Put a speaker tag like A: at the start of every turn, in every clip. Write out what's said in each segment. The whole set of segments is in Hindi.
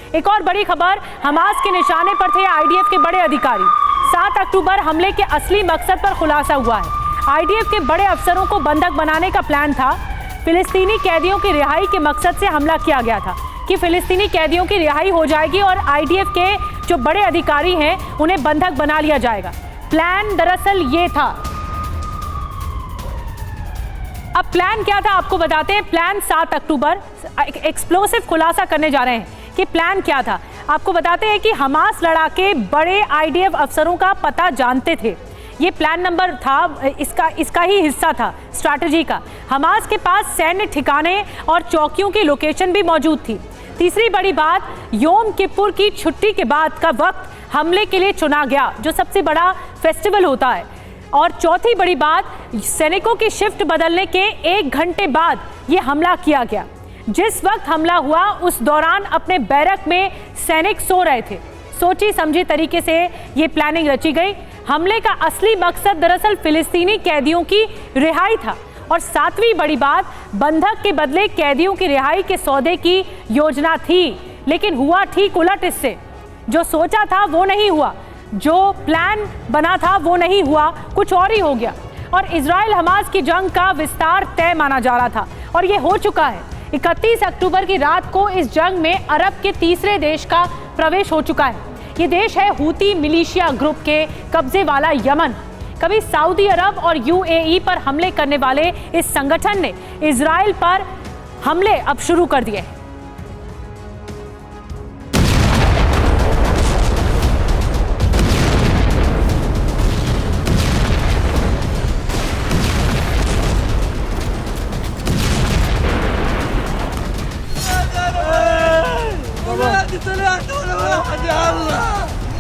A: एक और बड़ी खबर, हमास के निशाने पर थे आईडीएफ के बड़े अधिकारी। 7 अक्टूबर हमले के असली मकसद पर खुलासा हुआ है। आईडीएफ के बड़े अफसरों को बंधक बनाने का प्लान था। फिलिस्तीनी कैदियों की रिहाई के मकसद से हमला किया गया था कि फिलिस्तीनी कैदियों की रिहाई हो जाएगी और आईडीएफ के जो बड़े अधिकारी हैं उन्हें बंधक बना लिया जाएगा। प्लान दरअसल ये था। अब प्लान क्या था आपको बताते हैं। प्लान 7 अक्टूबर, एक्सप्लोसिव खुलासा करने जा रहे हैं कि प्लान क्या था। आपको बताते हैं कि हमास लड़ाके बड़े आईडीएफ अफसरों का पता जानते थे। ये प्लान नंबर था, इसका ही हिस्सा था स्ट्रैटेजी का। हमास के पास सैन्य ठिकाने और चौकियों की लोकेशन भी मौजूद थी। तीसरी बड़ी बात, योम किपुर की छुट्टी के बाद का वक्त हमले के लिए चुना गया, जो सबसे बड़ा फेस्टिवल होता है। और चौथी बड़ी बात, सैनिकों की शिफ्ट बदलने के 1 घंटे बाद ये हमला किया गया। जिस वक्त हमला हुआ उस दौरान अपने बैरक में सैनिक सो रहे थे। सोची समझी तरीके से ये प्लानिंग रची गई। हमले का असली मकसद दरअसल फिलिस्तीनी कैदियों की रिहाई था। और 7वीं बड़ी बात, बंधक के बदले कैदियों की रिहाई के सौदे की योजना थी, लेकिन हुआ ठीक उलट इससे। जो सोचा था वो नहीं हुआ, जो प्लान बना था वो नहीं हुआ, कुछ और ही हो गया। और इजराइल हमास की जंग का विस्तार तय माना जा रहा था और ये हो चुका है। 31 अक्टूबर की रात को इस जंग में अरब के तीसरे देश का प्रवेश हो चुका है। ये देश है हूती मिलिशिया ग्रुप के कब्जे वाला यमन। कभी सऊदी अरब और यूएई पर हमले करने वाले इस संगठन ने इजराइल पर हमले अब शुरू कर दिए।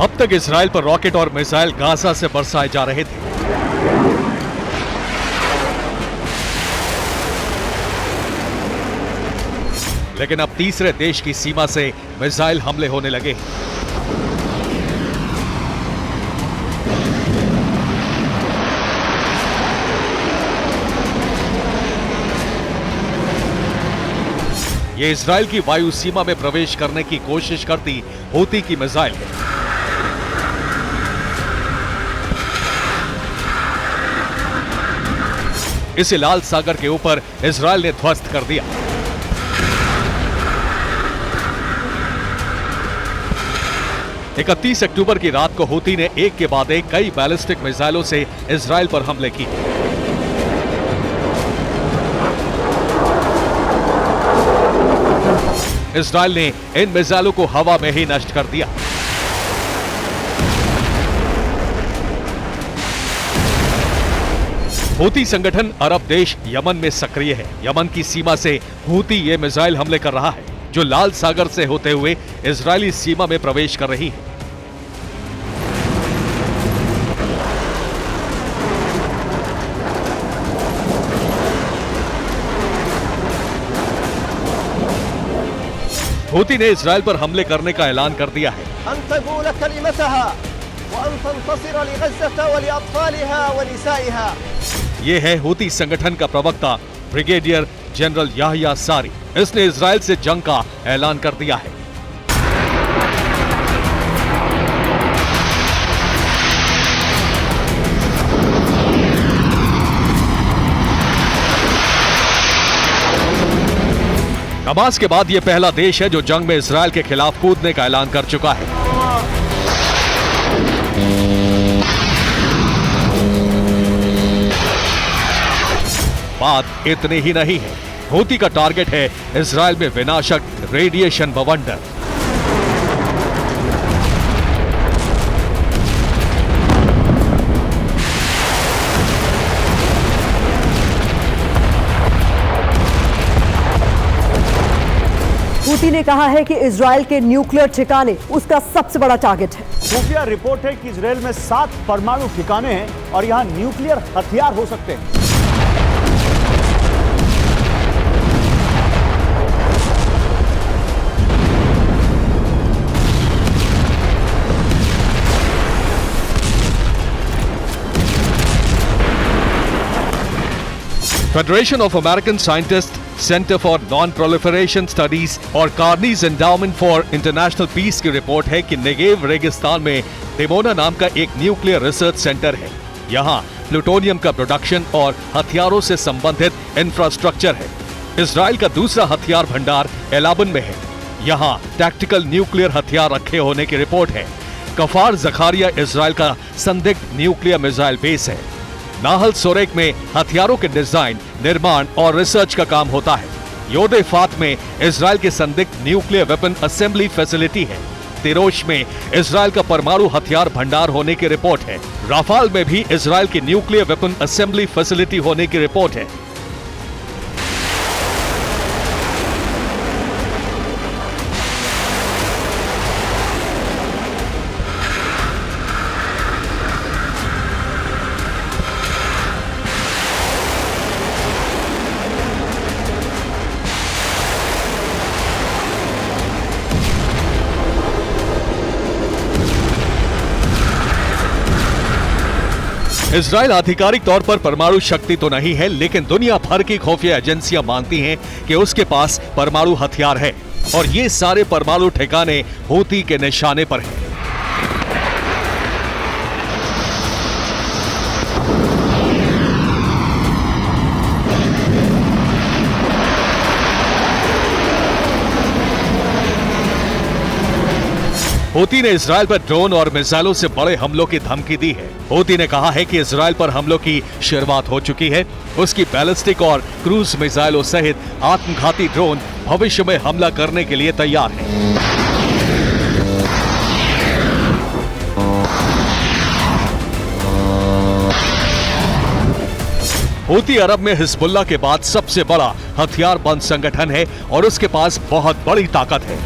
B: अब तक इजराइल पर रॉकेट और मिसाइल गाजा से बरसाए जा रहे थे। लेकिन अब तीसरे देश की सीमा से मिसाइल हमले होने लगे। ये इजराइल की वायु सीमा में प्रवेश करने की कोशिश करती हूती की मिसाइल है। इसे लाल सागर के ऊपर इजराइल ने ध्वस्त कर दिया। इकतीस अक्टूबर की रात को हूती ने एक के बाद एक कई बैलिस्टिक मिसाइलों से इजराइल पर हमले किए। इजराइल ने इन मिसाइलों को हवा में ही नष्ट कर दिया। हूती संगठन अरब देश यमन में सक्रिय है। यमन की सीमा से हूती ये मिसाइल हमले कर रहा है, जो लाल सागर से होते हुए इजरायली सीमा में प्रवेश कर रही है। हूती ने इजराइल पर हमले करने का ऐलान कर दिया है। ये है हूती संगठन का प्रवक्ता ब्रिगेडियर जनरल याह्या सारी। इसने इजराइल से जंग का ऐलान कर दिया है। हमास के बाद यह पहला देश है जो जंग में इजराइल के खिलाफ कूदने का ऐलान कर चुका है। बात इतनी ही नहीं है, हूती का टारगेट है इजराइल में विनाशक रेडिएशन बवंडर।
A: हूती
C: हूती ने कहा है कि इजराइल के न्यूक्लियर ठिकाने उसका सबसे बड़ा टारगेट है।
D: खुफिया रिपोर्ट है कि इजराइल में 7 परमाणु ठिकाने हैं और यहां न्यूक्लियर हथियार हो सकते हैं।
B: Federation of American scientist, centre for non proliferation studies और कार्नीज एंडाउमेंट फॉर इंटरनेशनल पीस की रिपोर्ट है कि नेगेव रेगिस्तान में दिमोना नाम का एक न्यूक्लियर रिसर्च सेंटर है। यहाँ प्लूटोनियम का प्रोडक्शन और हथियारों से संबंधित इंफ्रास्ट्रक्चर है। इजराइल का दूसरा हथियार भंडार एलाबन में है। यहाँ टैक्टिकल न्यूक्लियर हथियार रखे होने की रिपोर्ट है। कफार जखारिया इजराइल का संदिग्ध न्यूक्लियर मिसाइल बेस है। नाहल सोरेक में हथियारों के डिजाइन, निर्माण और रिसर्च का काम होता है। योदे फात में इजराइल के संदिग्ध न्यूक्लियर वेपन असेंबली फैसिलिटी है। तिरोश में इजराइल का परमाणु हथियार भंडार होने की रिपोर्ट है। राफाल में भी इजराइल की न्यूक्लियर वेपन असेंबली फैसिलिटी होने की रिपोर्ट है। इजराइल आधिकारिक तौर पर परमाणु शक्ति तो नहीं है, लेकिन दुनिया भर की खुफिया एजेंसियां मानती हैं कि उसके पास परमाणु हथियार है और ये सारे परमाणु ठिकाने हूती के निशाने पर हैं। हूती ने इजराइल पर ड्रोन और मिसाइलों से बड़े हमलों की धमकी दी है। हूती ने कहा है कि इजराइल पर हमलों की शुरुआत हो चुकी है। उसकी बैलिस्टिक और क्रूज मिसाइलों सहित आत्मघाती ड्रोन भविष्य में हमला करने के लिए तैयार है। हूती अरब में हिजबुल्लाह के बाद सबसे बड़ा हथियार बंद संगठन है और उसके पास बहुत बड़ी ताकत है।